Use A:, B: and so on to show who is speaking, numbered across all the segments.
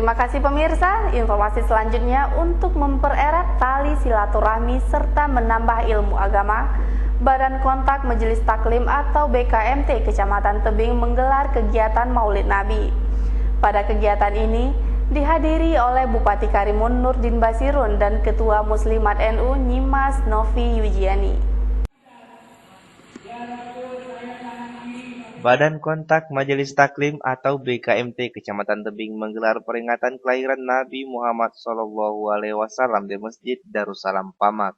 A: Terima kasih pemirsa, informasi selanjutnya untuk mempererat tali silaturahmi serta menambah ilmu agama, Badan Kontak Majelis Taklim atau BKMT Kecamatan Tebing menggelar kegiatan Maulid Nabi. Pada kegiatan ini dihadiri oleh Bupati Karimun Nurdin Basirun dan Ketua Muslimat NU Nyimas Novi Yujiani.
B: Badan Kontak Majelis Taklim atau BKMT Kecamatan Tebing menggelar peringatan kelahiran Nabi Muhammad SAW di Masjid Darussalam Pamak.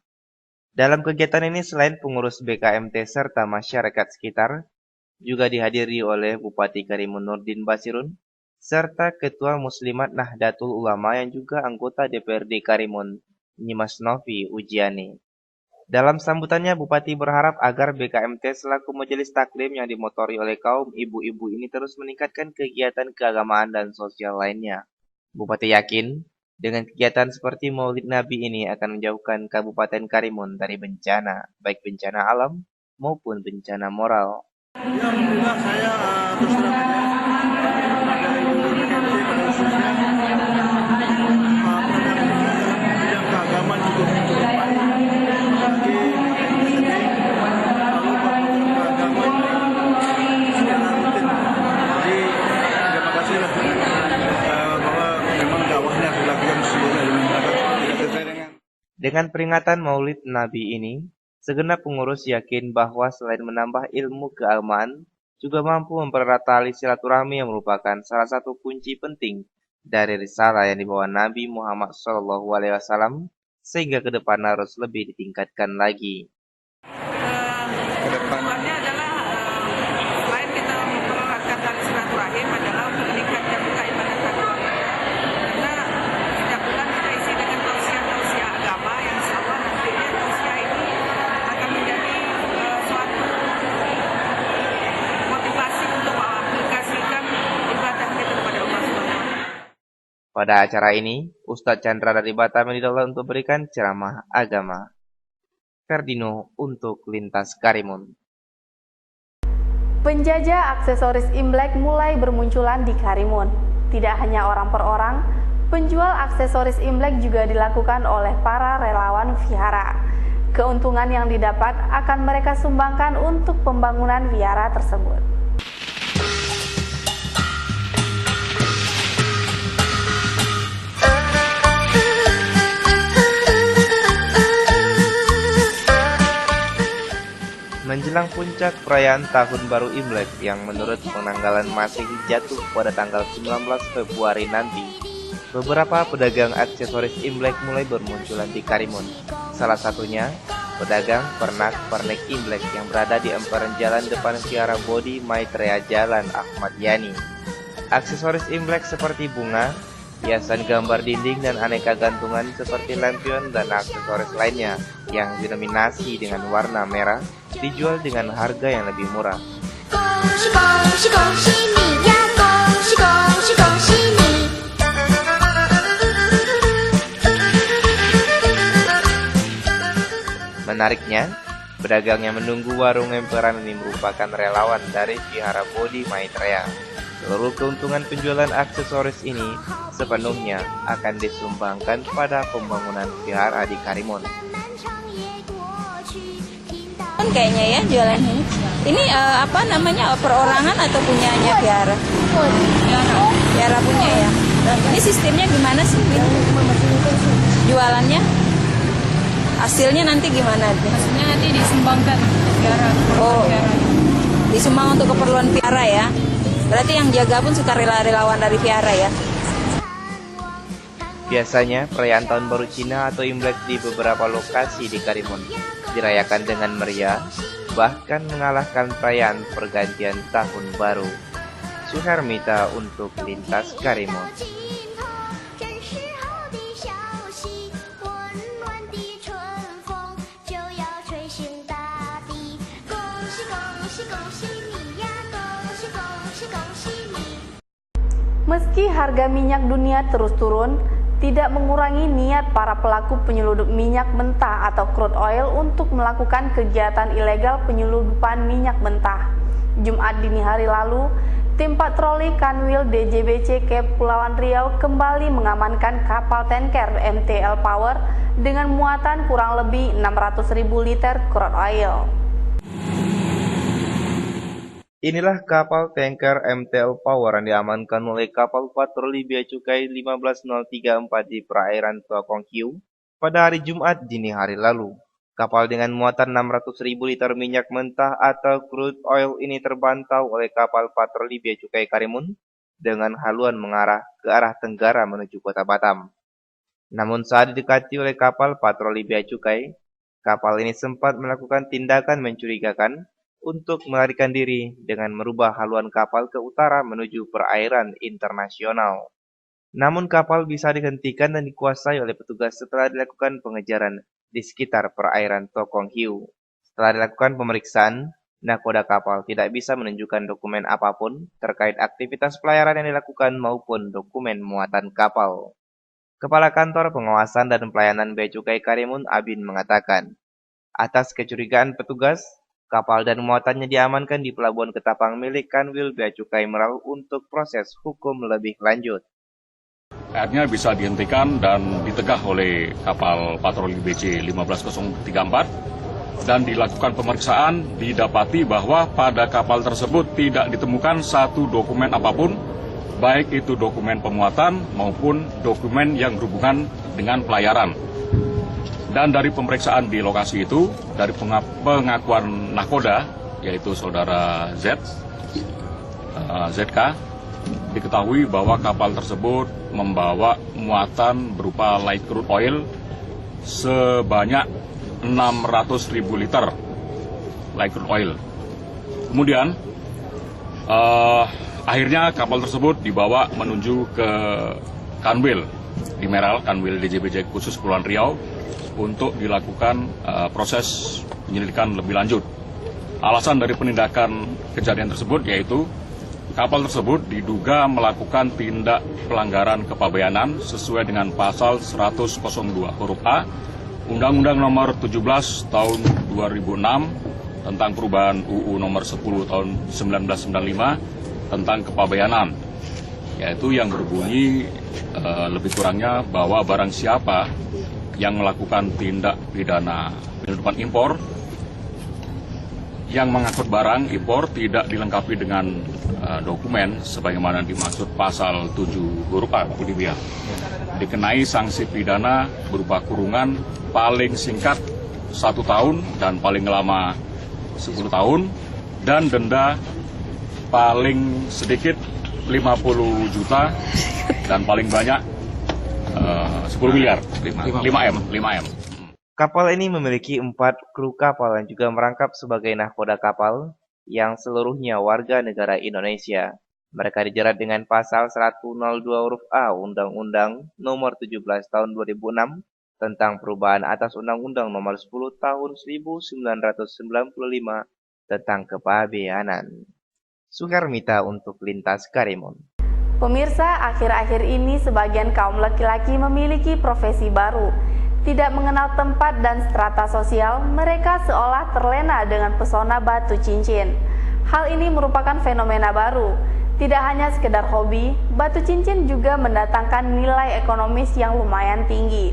B: Dalam kegiatan ini selain pengurus BKMT serta masyarakat sekitar, juga dihadiri oleh Bupati Karimun Nurdin Basirun, serta Ketua Muslimat Nahdlatul Ulama yang juga anggota DPRD Karimun, Nyimas Novi Yujiani. Dalam sambutannya, Bupati berharap agar BKMT selaku majelis taklim yang dimotori oleh kaum ibu-ibu ini terus meningkatkan kegiatan keagamaan dan sosial lainnya. Bupati yakin, dengan kegiatan seperti Maulid Nabi ini akan menjauhkan Kabupaten Karimun dari bencana, baik bencana alam maupun bencana moral.
C: Ya, alhamdulillah saya terus terang ada ibu BKMT pada khususnya bidang keagamaan cukup baik.
B: Dengan peringatan Maulid Nabi ini, segenap pengurus yakin bahwa selain menambah ilmu keagamaan, juga mampu mempererat tali silaturahmi yang merupakan salah satu kunci penting dari risalah yang dibawa Nabi Muhammad SAW, sehingga ke depan harus lebih ditingkatkan lagi.
D: Kedepannya adalah selain kita mempereratkan tali silaturahim adalah untuk meningkatkan keimanan takwa. Karena setiap bulan kita isi dengan tausiah agama yang insya Allah nantinya tausiah ini akan menjadi suatu motivasi untuk mengaplikasikan ibadah kita kepada Allah SWT.
B: Pada acara ini, Ustadz Chandra dari Batam didahului untuk berikan ceramah agama. Ferdino untuk Lintas Karimun.
A: Penjajah aksesoris Imlek mulai bermunculan di Karimun. Tidak hanya orang per orang, penjual aksesoris Imlek juga dilakukan oleh para relawan vihara. Keuntungan yang didapat akan mereka sumbangkan untuk pembangunan vihara tersebut.
B: Menjelang puncak perayaan Tahun Baru Imlek yang menurut penanggalan Masehi jatuh pada tanggal 19 Februari nanti, beberapa pedagang aksesoris Imlek mulai bermunculan di Karimun. Salah satunya, pedagang pernak-pernik Imlek yang berada di emperan jalan depan Vihara Bodhi Maitreya Jalan Ahmad Yani. Aksesoris Imlek seperti bunga, hiasan gambar dinding dan aneka gantungan seperti lampion dan aksesoris lainnya yang didominasi dengan warna merah dijual dengan harga yang lebih murah. Menariknya, pedagang yang menunggu warung emperan ini merupakan relawan dari Vihara Bodhi Maitreya. Seluruh keuntungan penjualan aksesoris ini sepenuhnya akan disumbangkan pada pembangunan vihara di Karimun.
E: Kayaknya ya jualan ini. Ini apa namanya, perorangan atau punyanya vihara? Vihara punya ya. Ini sistemnya gimana sih? Jualannya? Hasilnya nanti gimana?
D: Hasilnya nanti disumbangkan vihara.
E: Oh, disumbang untuk keperluan vihara ya. Berarti yang jaga pun sukarela-relawan dari vihara ya.
B: Biasanya perayaan Tahun Baru Cina atau Imlek di beberapa lokasi di Karimun dirayakan dengan meriah, bahkan mengalahkan perayaan pergantian Tahun Baru. Suhermita untuk Lintas Karimun.
A: Meski harga minyak dunia terus turun, tidak mengurangi niat para pelaku penyelundup minyak mentah atau crude oil untuk melakukan kegiatan ilegal penyelundupan minyak mentah. Jumat dini hari lalu, Tim patroli Kanwil DJBC Kepulauan Riau kembali mengamankan kapal tanker MT El Power dengan muatan kurang lebih 600.000 liter crude oil.
B: Inilah kapal tanker MT El Power yang diamankan oleh kapal patroli Bea Cukai 15034 di perairan Tokong Hiu pada hari Jumat dini hari lalu. Kapal dengan muatan 600.000 liter minyak mentah atau crude oil ini terbantau oleh kapal patroli Bea Cukai Karimun dengan haluan mengarah ke arah tenggara menuju kota Batam. Namun saat didekati oleh kapal patroli Bea Cukai, kapal ini sempat melakukan tindakan mencurigakan untuk melarikan diri dengan merubah haluan kapal ke utara menuju perairan internasional. Namun kapal bisa dihentikan dan dikuasai oleh petugas setelah dilakukan pengejaran di sekitar perairan Tokong Hiu. Setelah dilakukan pemeriksaan, nakoda kapal tidak bisa menunjukkan dokumen apapun terkait aktivitas pelayaran yang dilakukan maupun dokumen muatan kapal. Kepala Kantor Pengawasan dan Pelayanan Bea Cukai Karimun Abin mengatakan, atas kecurigaan petugas, kapal dan muatannya diamankan di Pelabuhan Ketapang milik Kanwil Bea Cukai Merau untuk proses hukum lebih lanjut.
F: Akhirnya bisa dihentikan dan ditegah oleh kapal patroli BC 15034 dan dilakukan pemeriksaan, didapati bahwa pada kapal tersebut tidak ditemukan satu dokumen apapun, baik itu dokumen pemuatan maupun dokumen yang berhubungan dengan pelayaran. Dan dari pemeriksaan di lokasi itu, dari pengakuan nakoda, yaitu saudara ZK, diketahui bahwa kapal tersebut membawa muatan berupa light crude oil sebanyak 600.000 liter light crude oil. Kemudian akhirnya kapal tersebut dibawa menuju ke Kanwil di Meral, Kanwil DJBC khusus Kepulauan Riau untuk dilakukan proses penyelidikan lebih lanjut. Alasan dari penindakan kejadian tersebut yaitu kapal tersebut diduga melakukan tindak pelanggaran kepabeanan sesuai dengan pasal 102 huruf A Undang-Undang Nomor 17 Tahun 2006 tentang perubahan UU Nomor 10 Tahun 1995 tentang kepabeanan, yaitu yang berbunyi lebih kurangnya bahwa barang siapa yang melakukan tindak pidana penyelundupan impor yang mengangkut barang impor tidak dilengkapi dengan dokumen sebagaimana dimaksud pasal 7 huruf A dikenai sanksi pidana berupa kurungan paling singkat 1 tahun dan paling lama 10 tahun dan denda paling sedikit 50 juta dan paling banyak 10 miliar 5M.
B: Kapal ini memiliki 4 kru kapal yang juga merangkap sebagai nahkoda kapal yang seluruhnya warga negara Indonesia. Mereka dijerat dengan pasal 102 huruf A Undang-Undang Nomor 17 Tahun 2006 tentang perubahan atas Undang-Undang Nomor 10 Tahun 1995 tentang kepabeanan. Suhermita untuk Lintas Karimun.
A: Pemirsa, akhir-akhir ini sebagian kaum laki-laki memiliki profesi baru. Tidak mengenal tempat dan strata sosial, mereka seolah terlena dengan pesona batu cincin. Hal ini merupakan fenomena baru. Tidak hanya sekedar hobi, batu cincin juga mendatangkan nilai ekonomis yang lumayan tinggi.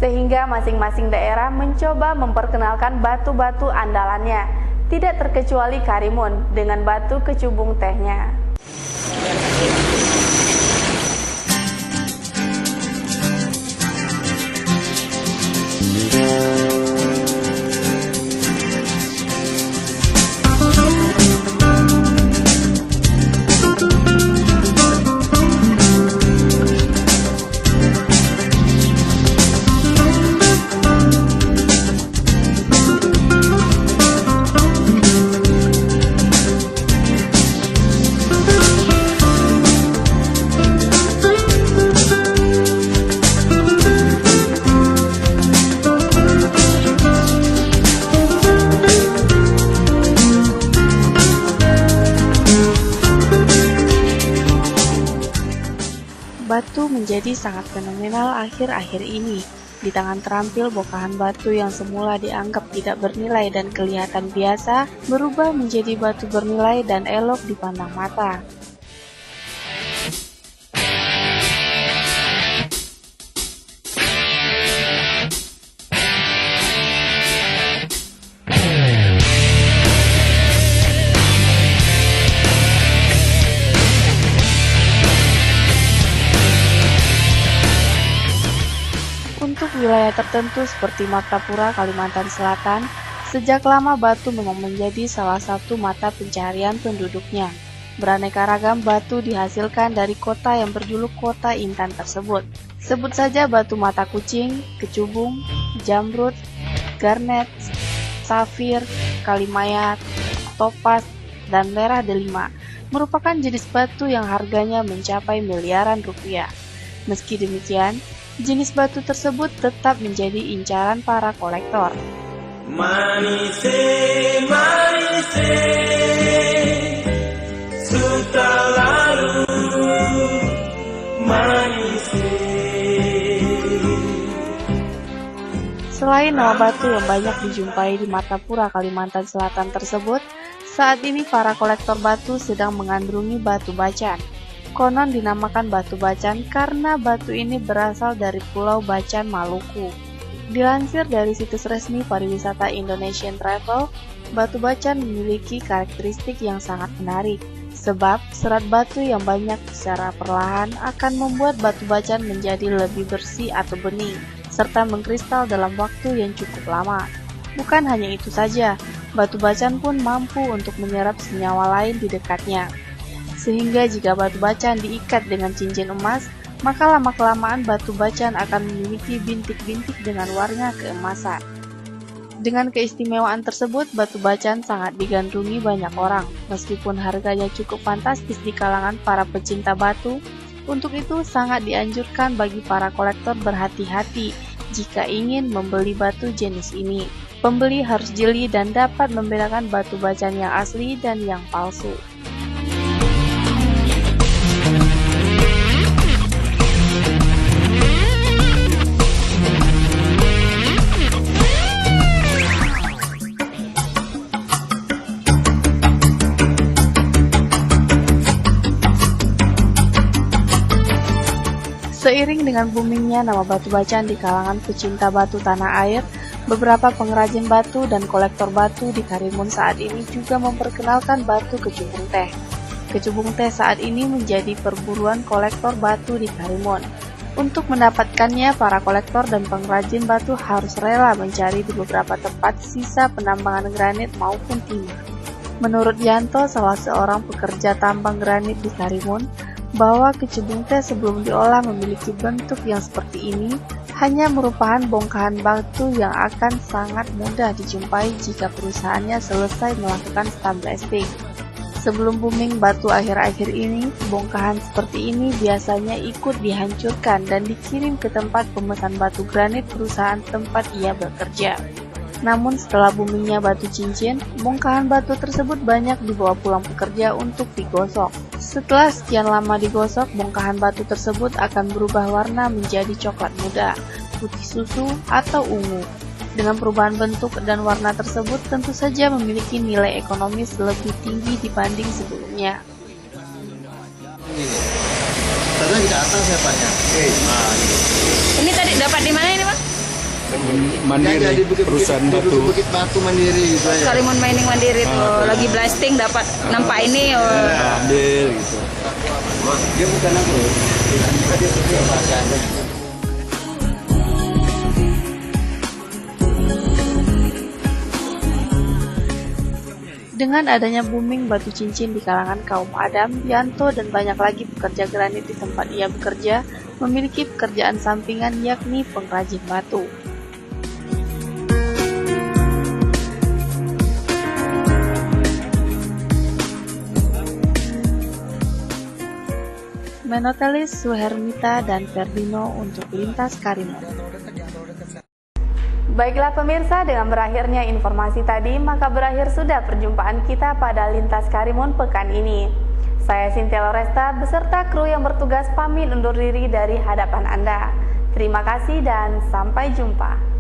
A: Sehingga masing-masing daerah mencoba memperkenalkan batu-batu andalannya. Tidak terkecuali Karimun dengan batu kecubung tehnya. Batu menjadi sangat fenomenal akhir-akhir ini. Di tangan terampil, bongkahan batu yang semula dianggap tidak bernilai dan kelihatan biasa, berubah menjadi batu bernilai dan elok dipandang mata. Untuk wilayah tertentu seperti Martapura, Kalimantan Selatan, sejak lama batu memang menjadi salah satu mata pencaharian penduduknya. Beraneka ragam batu dihasilkan dari kota yang berjuluk Kota Intan tersebut. Sebut saja batu mata kucing, kecubung, jamrud, garnet, safir, kalimayat, topas, dan merah delima merupakan jenis batu yang harganya mencapai miliaran rupiah. Meski demikian, jenis batu tersebut tetap menjadi incaran para kolektor.
G: Manise, manise, suka lalu, manise.
A: Selain nama batu yang banyak dijumpai di Martapura, Kalimantan Selatan tersebut, saat ini para kolektor batu sedang mengandrungi batu bacan. Konon dinamakan batu bacan karena batu ini berasal dari Pulau Bacan, Maluku. Dilansir dari situs resmi pariwisata Indonesian Travel, batu bacan memiliki karakteristik yang sangat menarik, sebab serat batu yang banyak secara perlahan akan membuat batu bacan menjadi lebih bersih atau bening, serta mengkristal dalam waktu yang cukup lama. Bukan hanya itu saja, batu bacan pun mampu untuk menyerap senyawa lain di dekatnya. Sehingga jika batu bacan diikat dengan cincin emas, maka lama-kelamaan batu bacan akan memiliki bintik-bintik dengan warna keemasan. Dengan keistimewaan tersebut, batu bacan sangat digandrungi banyak orang, meskipun harganya cukup fantastis di kalangan para pecinta batu. Untuk itu, sangat dianjurkan bagi para kolektor berhati-hati jika ingin membeli batu jenis ini. Pembeli harus jeli dan dapat membedakan batu bacan yang asli dan yang palsu. Seiring dengan boomingnya nama batu bacan di kalangan pecinta batu tanah air, beberapa pengrajin batu dan kolektor batu di Karimun saat ini juga memperkenalkan batu kecubung teh. Kecubung teh saat ini menjadi perburuan kolektor batu di Karimun. Untuk mendapatkannya, para kolektor dan pengrajin batu harus rela mencari di beberapa tempat sisa penambangan granit maupun timah. Menurut Yanto, salah seorang pekerja tambang granit di Karimun, bahwa kecubung teh sebelum diolah memiliki bentuk yang seperti ini hanya merupakan bongkahan batu yang akan sangat mudah dijumpai jika perusahaannya selesai melakukan stamp blasting. Sebelum booming batu akhir-akhir ini, bongkahan seperti ini biasanya ikut dihancurkan dan dikirim ke tempat pemesan batu granit perusahaan tempat ia bekerja. Namun setelah boomingnya batu cincin, bongkahan batu tersebut banyak dibawa pulang pekerja untuk digosok. Setelah sekian lama digosok, bongkahan batu tersebut akan berubah warna menjadi coklat muda, putih susu, atau ungu. Dengan perubahan bentuk dan warna tersebut tentu saja memiliki nilai ekonomis lebih tinggi dibanding sebelumnya.
C: Tadi di atas ya Pak ya?
E: Ini tadi dapat di mana ini, Pak?
H: Mandiri, perusahaan batu.
C: Bukit Batu Mandiri gitu ya.
E: Karimun Mining Mandiri tuh lagi blasting dapat nampak ini.
H: Ambil gitu. Dia bukan aku.
A: Dengan adanya booming batu cincin di kalangan kaum Adam, Yanto dan banyak lagi pekerja granit di tempat ia bekerja memiliki pekerjaan sampingan yakni pengrajin batu. Menotelis, Suhermita, dan Ferdino untuk Lintas Karimun.
I: Baiklah pemirsa, dengan berakhirnya informasi tadi, maka berakhir sudah perjumpaan kita pada Lintas Karimun pekan ini. Saya Cynthia Loresta beserta kru yang bertugas pamit undur diri dari hadapan Anda. Terima kasih dan sampai jumpa.